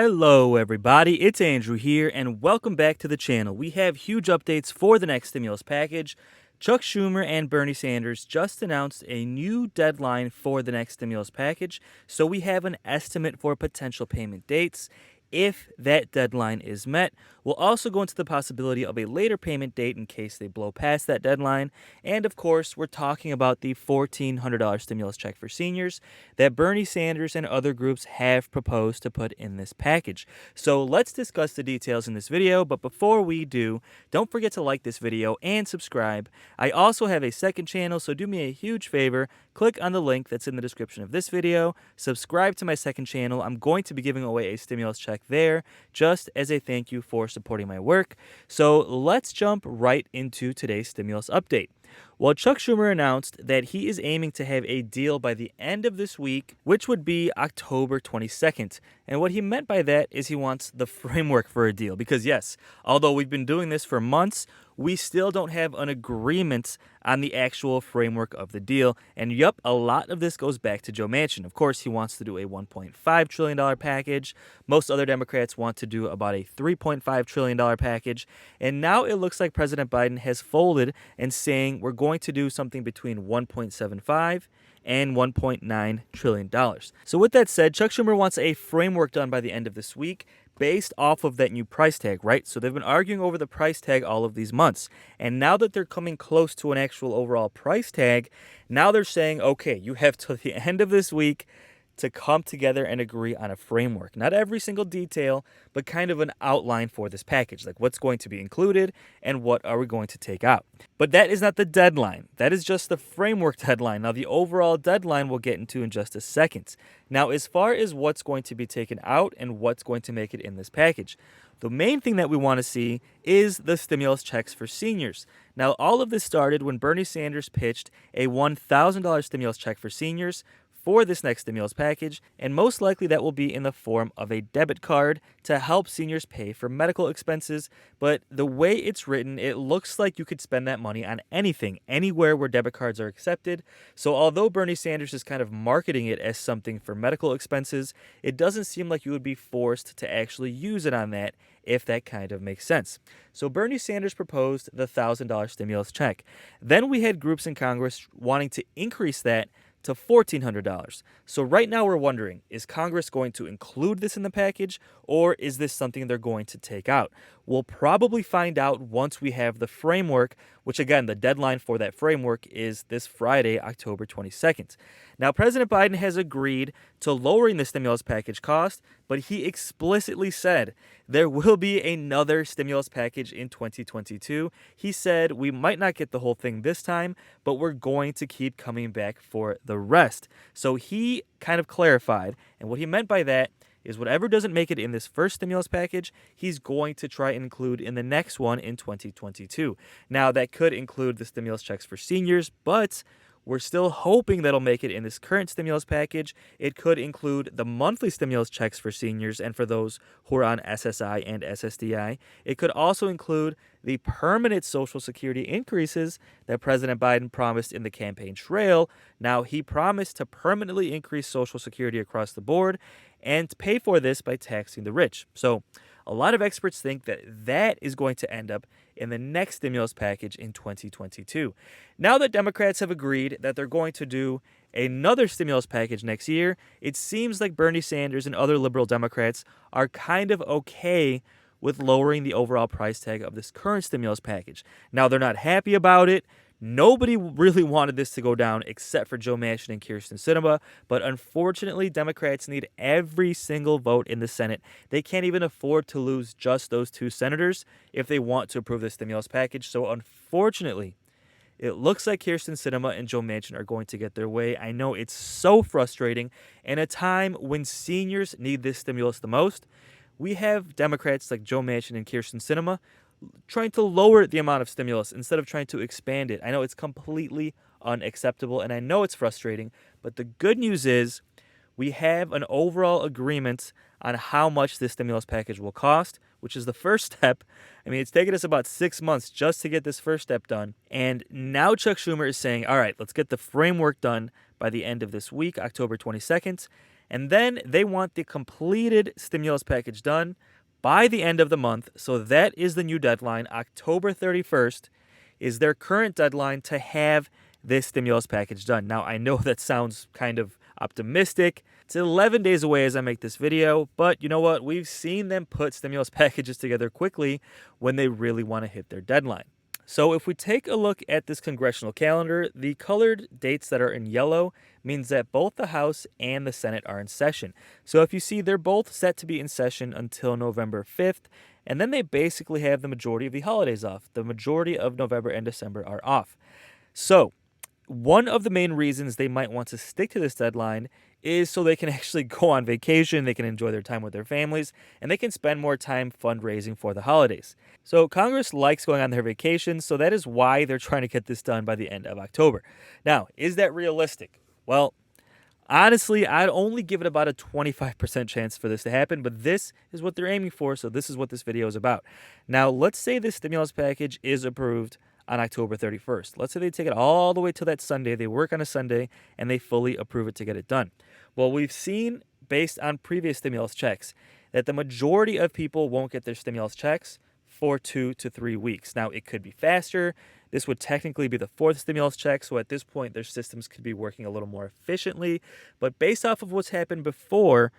Hello, everybody. It's Andrew here, and welcome back to the channel. We have huge updates for the next stimulus package. Chuck Schumer and Bernie Sanders just announced a new deadline for the next stimulus package, so we have an estimate for potential payment dates. If that deadline is met, we'll also go into the possibility of a later payment date in case they blow past that deadline. And of course, we're talking about the $1,400 stimulus check for seniors that Bernie Sanders and other groups have proposed to put in this package. So let's discuss the details in this video, but before we do, don't forget to like this video and subscribe. I also have a second channel, so do me a huge favor, click on the link that's in the description of this video, subscribe to my second channel. I'm going to be giving away a stimulus check there just as a thank you for supporting my work. So let's jump right into today's stimulus update. Well, Chuck Schumer announced that he is aiming to have a deal by the end of this week, which would be October 22nd. And what he meant by that is he wants the framework for a deal. Because yes, although we've been doing this for months, we still don't have an agreement on the actual framework of the deal. And yup, a lot of this goes back to Joe Manchin. Of course, he wants to do a $1.5 trillion package. Most other Democrats want to do about a $3.5 trillion package. And now it looks like President Biden has folded and saying we're going to do something between 1.75 and $1.9 trillion. So with that said, Chuck Schumer wants a framework done by the end of this week based off of that new price tag, right? So they've been arguing over the price tag all of these months. And now that they're coming close to an actual overall price tag, now they're saying, okay, you have till the end of this week to come together and agree on a framework. Not every single detail, but kind of an outline for this package, like what's going to be included and what are we going to take out. But that is not the deadline. That is just the framework deadline. Now, the overall deadline we'll get into in just a second. Now, as far as what's going to be taken out and what's going to make it in this package, the main thing that we want to see is the stimulus checks for seniors. Now, all of this started when Bernie Sanders pitched a $1,000 stimulus check for seniors for this next stimulus package, and most likely that will be in the form of a debit card to help seniors pay for medical expenses. But the way it's written, it looks like you could spend that money on anything, anywhere where debit cards are accepted. So although Bernie Sanders is kind of marketing it as something for medical expenses, it doesn't seem like you would be forced to actually use it on that, if that kind of makes sense. So Bernie Sanders proposed the $1,000 stimulus check. Then we had groups in Congress wanting to increase that to $1,400. So right now we're wondering, is Congress going to include this in the package, or is this something they're going to take out? We'll probably find out once we have the framework, which again, the deadline for that framework is this Friday, October 22nd. Now, President Biden has agreed to lowering the stimulus package cost, but he explicitly said there will be another stimulus package in 2022. He said we might not get the whole thing this time, but we're going to keep coming back for the rest. So he kind of clarified, and what he meant by that is whatever doesn't make it in this first stimulus package, he's going to try and include in the next one in 2022. Now, that could include the stimulus checks for seniors, but we're still hoping that'll make it in this current stimulus package. It could include the monthly stimulus checks for seniors and for those who are on SSI and SSDI. It could also include the permanent Social Security increases that President Biden promised in the campaign trail. Now, he promised to permanently increase Social Security across the board and pay for this by taxing the rich. So a lot of experts think that that is going to end up in the next stimulus package in 2022. Now that Democrats have agreed that they're going to do another stimulus package next year, it seems like Bernie Sanders and other liberal Democrats are kind of okay with lowering the overall price tag of this current stimulus package. Now, they're not happy about it. Nobody really wanted this to go down except for Joe Manchin and Kyrsten Sinema, but unfortunately, Democrats need every single vote in the Senate. They can't even afford to lose just those two senators if they want to approve the stimulus package. So unfortunately, it looks like Kyrsten Sinema and Joe Manchin are going to get their way. I know it's so frustrating. In a time when seniors need this stimulus the most, we have Democrats like Joe Manchin and Kyrsten Sinema trying to lower the amount of stimulus instead of trying to expand it. I know it's completely unacceptable, and I know it's frustrating, but the good news is we have an overall agreement on how much this stimulus package will cost, which is the first step. I mean, it's taken us about 6 months just to get this first step done, and now Chuck Schumer is saying, all right, let's get the framework done by the end of this week, October 22nd, And then they want the completed stimulus package done by the end of the month. So that is the new deadline. October 31st is their current deadline to have this stimulus package done. Now, I know that sounds kind of optimistic. It's 11 days away as I make this video, but you know what? We've seen them put stimulus packages together quickly when they really want to hit their deadline. So if we take a look at this congressional calendar, the colored dates that are in yellow means that both the House and the Senate are in session. So if you see, they're both set to be in session until November 5th, and then they basically have the majority of the holidays off. The majority of November and December are off. So one of the main reasons they might want to stick to this deadline is so they can actually go on vacation, they can enjoy their time with their families, and they can spend more time fundraising for the holidays. So Congress likes going on their vacations, so that is why they're trying to get this done by the end of October. Now, is that realistic? Well, honestly, I'd only give it about a 25% chance for this to happen, but this is what they're aiming for, so this is what this video is about. Now, let's say this stimulus package is approved on October 31st. Let's say they take it all the way till that Sunday, they work on a Sunday, and they fully approve it to get it done. Well, we've seen, based on previous stimulus checks, that the majority of people won't get their stimulus checks for 2 to 3 weeks. Now, it could be faster. This would technically be the fourth stimulus check, so at this point, their systems could be working a little more efficiently. But based off of what's happened before,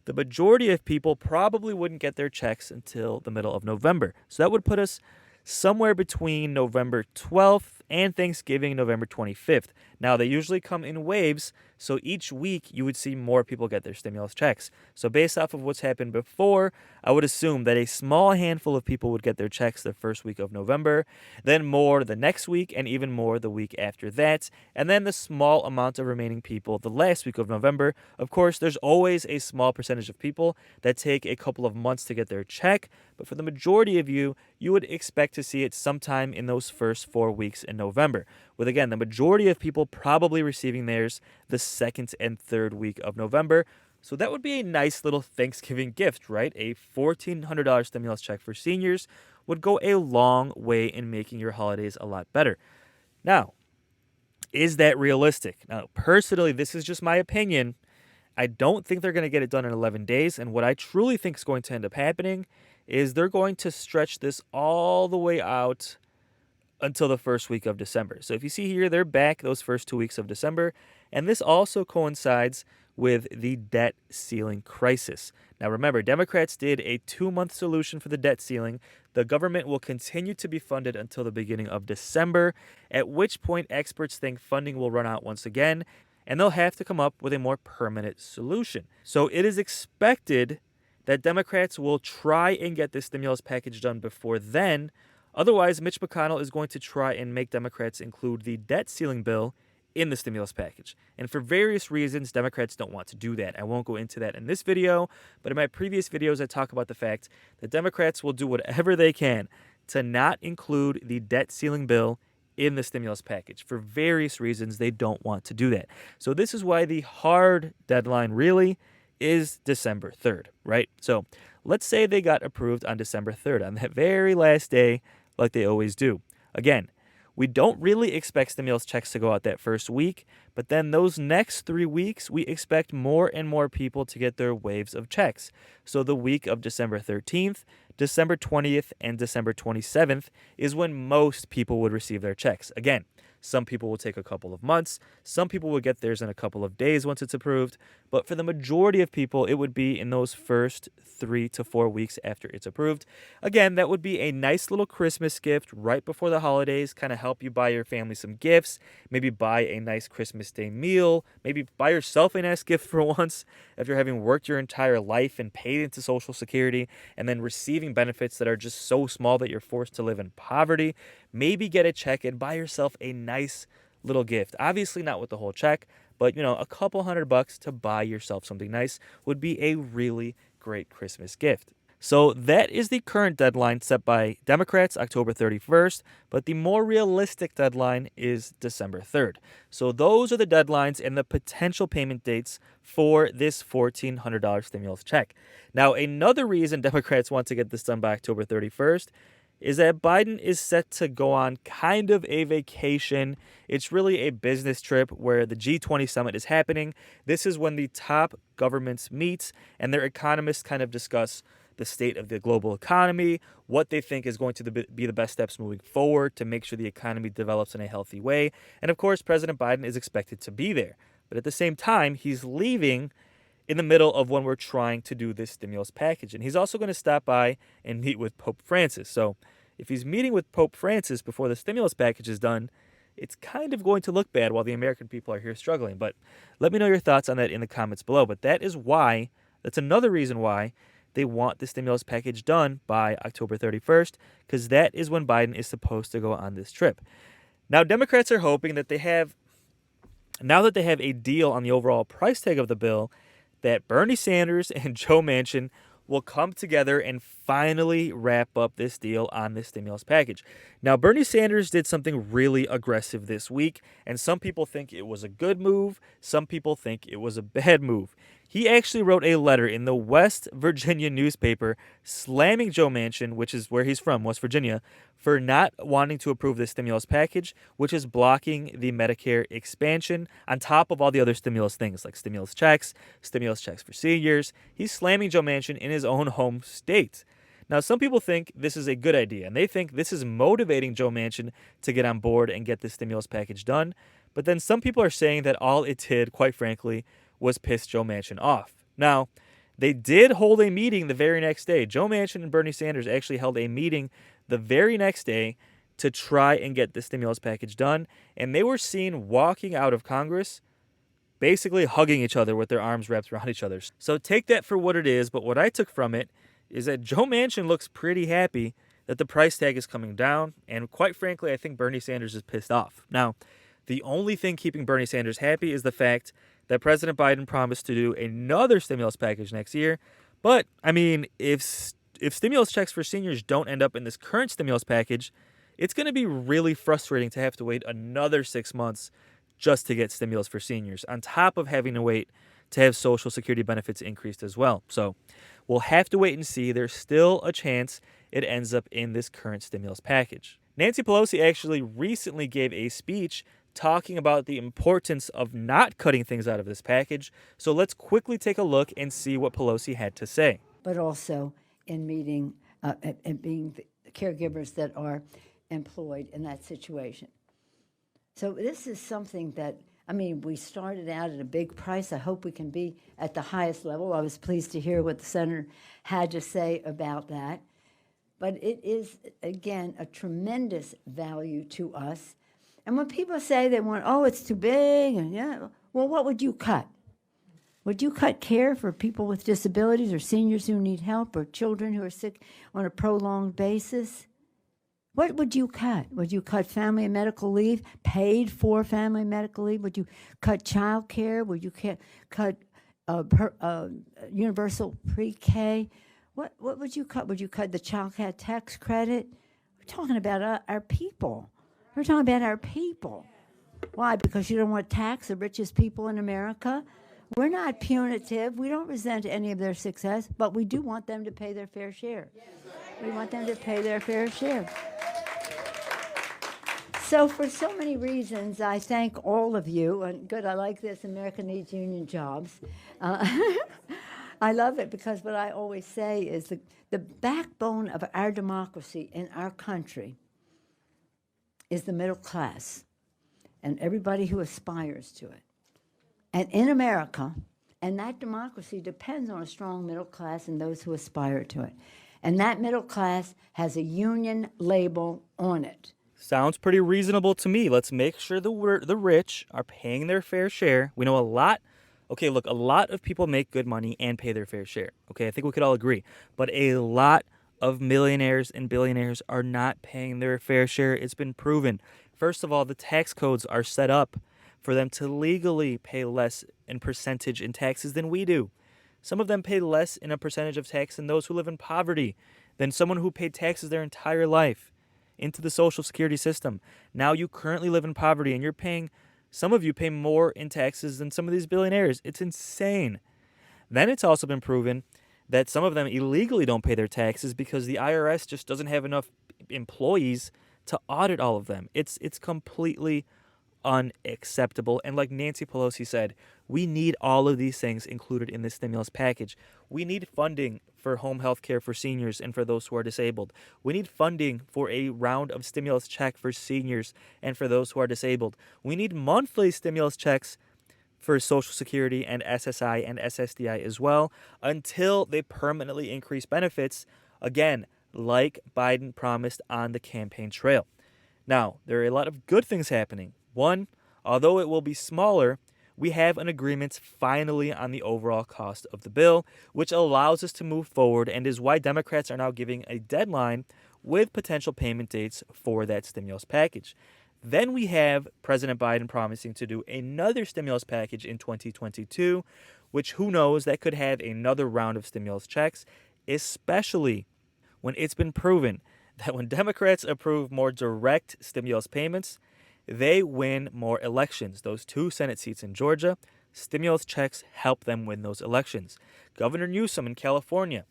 the majority of people probably wouldn't get their checks until the middle of November. So that would put us somewhere between November 12th and Thanksgiving, November 25th. Now, they usually come in waves, so each week you would see more people get their stimulus checks. So based off of what's happened before, I would assume that a small handful of people would get their checks the first week of November, then more the next week, and even more the week after that, and then the small amount of remaining people the last week of November. Of course, there's always a small percentage of people that take a couple of months to get their check, but for the majority of you, you would expect to see it sometime in those first 4 weeks in November, with, again, the majority of people probably receiving theirs the second and third week of November. So that would be a nice little Thanksgiving gift, right? A $1,400 stimulus check for seniors would go a long way in making your holidays a lot better. Now, is that realistic? Now, personally, this is just my opinion. I don't think they're going to get it done in 11 days. And what I truly think is going to end up happening is they're going to stretch this all the way out until the first week of December. So if you see here, they're back those first 2 weeks of December. And this also coincides with the debt ceiling crisis. Now remember, Democrats did a 2-month solution for the debt ceiling. The government will continue to be funded until the beginning of December, at which point experts think funding will run out once again, and they'll have to come up with a more permanent solution. So it is expected that Democrats will try and get this stimulus package done before then. Otherwise, Mitch McConnell is going to try and make Democrats include the debt ceiling bill in the stimulus package. And for various reasons, Democrats don't want to do that. I won't go into that in this video, but in my previous videos, I talk about the fact that Democrats will do whatever they can to not include the debt ceiling bill in the stimulus package. For various reasons, they don't want to do that. So this is why the hard deadline really is December 3rd, right? So let's say they got approved on December 3rd, on that very last day, like they always do. Again, we don't really expect stimulus checks to go out that first week, but then those next 3 weeks, we expect more and more people to get their waves of checks. So the week of December 13th, December 20th, and December 27th is when most people would receive their checks. Again, some people will take a couple of months. Some people will get theirs in a couple of days once it's approved. But for the majority of people, it would be in those first 3 to 4 weeks after it's approved. Again, that would be a nice little Christmas gift right before the holidays, kind of help you buy your family some gifts, maybe buy a nice Christmas Day meal, maybe buy yourself a nice gift for once if you're having worked your entire life and paid into Social Security and then receiving benefits that are just so small that you're forced to live in poverty. Maybe get a check and buy yourself a nice little gift. Obviously not with the whole check, but a couple $100 to buy yourself something nice would be a really great Christmas gift. So that is the current deadline set by Democrats, October 31st, but the more realistic deadline is December 3rd. So those are the deadlines and the potential payment dates for this $1,400 stimulus check. Now, another reason Democrats want to get this done by October 31st is that Biden is set to go on kind of a vacation. It's really a business trip where the G20 summit is happening. This is when the top governments meet and their economists kind of discuss the state of the global economy, what they think is going to be the best steps moving forward to make sure the economy develops in a healthy way. And of course, President Biden is expected to be there. But at the same time, he's leaving in the middle of when we're trying to do this stimulus package. And he's also going to stop by and meet with Pope Francis. So if he's meeting with Pope Francis before the stimulus package is done, it's kind of going to look bad while the American people are here struggling. But let me know your thoughts on that in the comments below. But that's another reason why they want the stimulus package done by October 31st, because that is when Biden is supposed to go on this trip. Now, Democrats are hoping that now that they have a deal on the overall price tag of the bill, that Bernie Sanders and Joe Manchin will come together and finally wrap up this deal on this stimulus package. Now, Bernie Sanders did something really aggressive this week, and some people think it was a good move. Some people think it was a bad move. He actually wrote a letter in the West Virginia newspaper slamming Joe Manchin, which is where he's from, West Virginia, for not wanting to approve this stimulus package, which is blocking the Medicare expansion on top of all the other stimulus things like stimulus checks for seniors. He's slamming Joe Manchin in his own home state. Now, some people think this is a good idea, and they think this is motivating Joe Manchin to get on board and get this stimulus package done. But then some people are saying that all it did, quite frankly, was piss Joe Manchin off. Now, they did hold a meeting the very next day. Joe Manchin and Bernie Sanders actually held a meeting the very next day to try and get the stimulus package done, and they were seen walking out of Congress basically hugging each other with their arms wrapped around each other. So take that for what it is, but what I took from it is that Joe Manchin looks pretty happy that the price tag is coming down, and quite frankly, I think Bernie Sanders is pissed off. Now, the only thing keeping Bernie Sanders happy is the fact that President Biden promised to do another stimulus package next year. But, I mean, if stimulus checks for seniors don't end up in this current stimulus package, it's going to be really frustrating to have to wait another 6 months just to get stimulus for seniors, on top of having to wait to have Social Security benefits increased as well. So we'll have to wait and see. There's still a chance it ends up in this current stimulus package. Nancy Pelosi actually recently gave a speech talking about the importance of not cutting things out of this package. So let's quickly take a look and see what Pelosi had to say. But also in meeting and being the caregivers that are employed in that situation. So this is something that, I mean, we started out at a big price. I hope we can be at the highest level. I was pleased to hear what the senator had to say about that. But it is, again, a tremendous value to us. And when people say they want, oh, it's too big, and yeah, well, what would you cut? Would you cut care for people with disabilities or seniors who need help or children who are sick on a prolonged basis? What would you cut? Would you cut family and medical leave, paid for family and medical leave? Would you cut child care? Would you cut universal pre-K? What would you cut? Would you cut the child care tax credit? We're talking about our people. We're talking about our people. Why? Because you don't want to tax the richest people in America? We're not punitive. We don't resent any of their success, but we do want them to pay their fair share. We want them to pay their fair share. So for so many reasons, I thank all of you. And good, I like this, America needs union jobs. I love it because what I always say is the backbone of our democracy in our country is the middle class and everybody who aspires to it. And in America, and that democracy depends on a strong middle class and those who aspire to it. And that middle class has a union label on it. Sounds pretty reasonable to me. Let's make sure the rich are paying their fair share. We know a lot of people make good money and pay their fair share. Okay, I think we could all agree. But a lot of millionaires and billionaires are not paying their fair share. It's been proven. First of all, the tax codes are set up for them to legally pay less in percentage in taxes than we do. Some of them pay less in a percentage of tax than those who live in poverty, than someone who paid taxes their entire life into the Social Security system. Now you currently live in poverty and some of you pay more in taxes than some of these billionaires. It's insane. Then it's also been proven that some of them illegally don't pay their taxes because the IRS just doesn't have enough employees to audit all of them. It's completely unacceptable. And like Nancy Pelosi said, we need all of these things included in this stimulus package. We need funding for home health care for seniors and for those who are disabled. We need funding for a round of stimulus check for seniors and for those who are disabled. We need monthly stimulus checks for Social Security and SSI and SSDI as well until they permanently increase benefits, again, like Biden promised on the campaign trail. Now, there are a lot of good things happening. One, although it will be smaller, we have an agreement finally on the overall cost of the bill, which allows us to move forward and is why Democrats are now giving a deadline with potential payment dates for that stimulus package. Then we have President Biden promising to do another stimulus package in 2022, which who knows, that could have another round of stimulus checks, especially when it's been proven that when Democrats approve more direct stimulus payments, they win more elections. Those 2 Senate seats in Georgia, stimulus checks help them win those elections. Governor Newsom in California,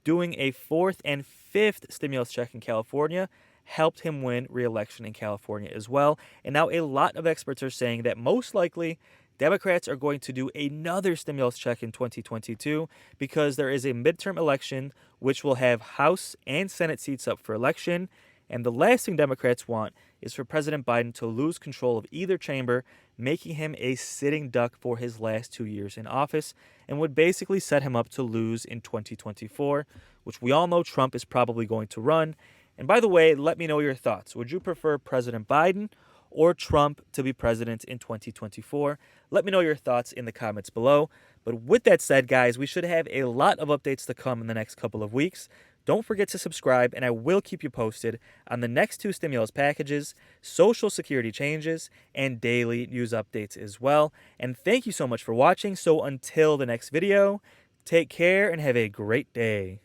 doing a 4th and 5th stimulus check in California, helped him win re-election in California as well. And now a lot of experts are saying that most likely Democrats are going to do another stimulus check in 2022 because there is a midterm election which will have House and Senate seats up for election. And the last thing Democrats want is for President Biden to lose control of either chamber, making him a sitting duck for his last 2 years in office, and would basically set him up to lose in 2024, which we all know Trump is probably going to run. And by the way, let me know your thoughts. Would you prefer President Biden or Trump to be president in 2024? Let me know your thoughts in the comments below. But with that said, guys, we should have a lot of updates to come in the next couple of weeks. Don't forget to subscribe, and I will keep you posted on the next 2 stimulus packages, Social Security changes, and daily news updates as well. And thank you so much for watching. So until the next video, take care and have a great day.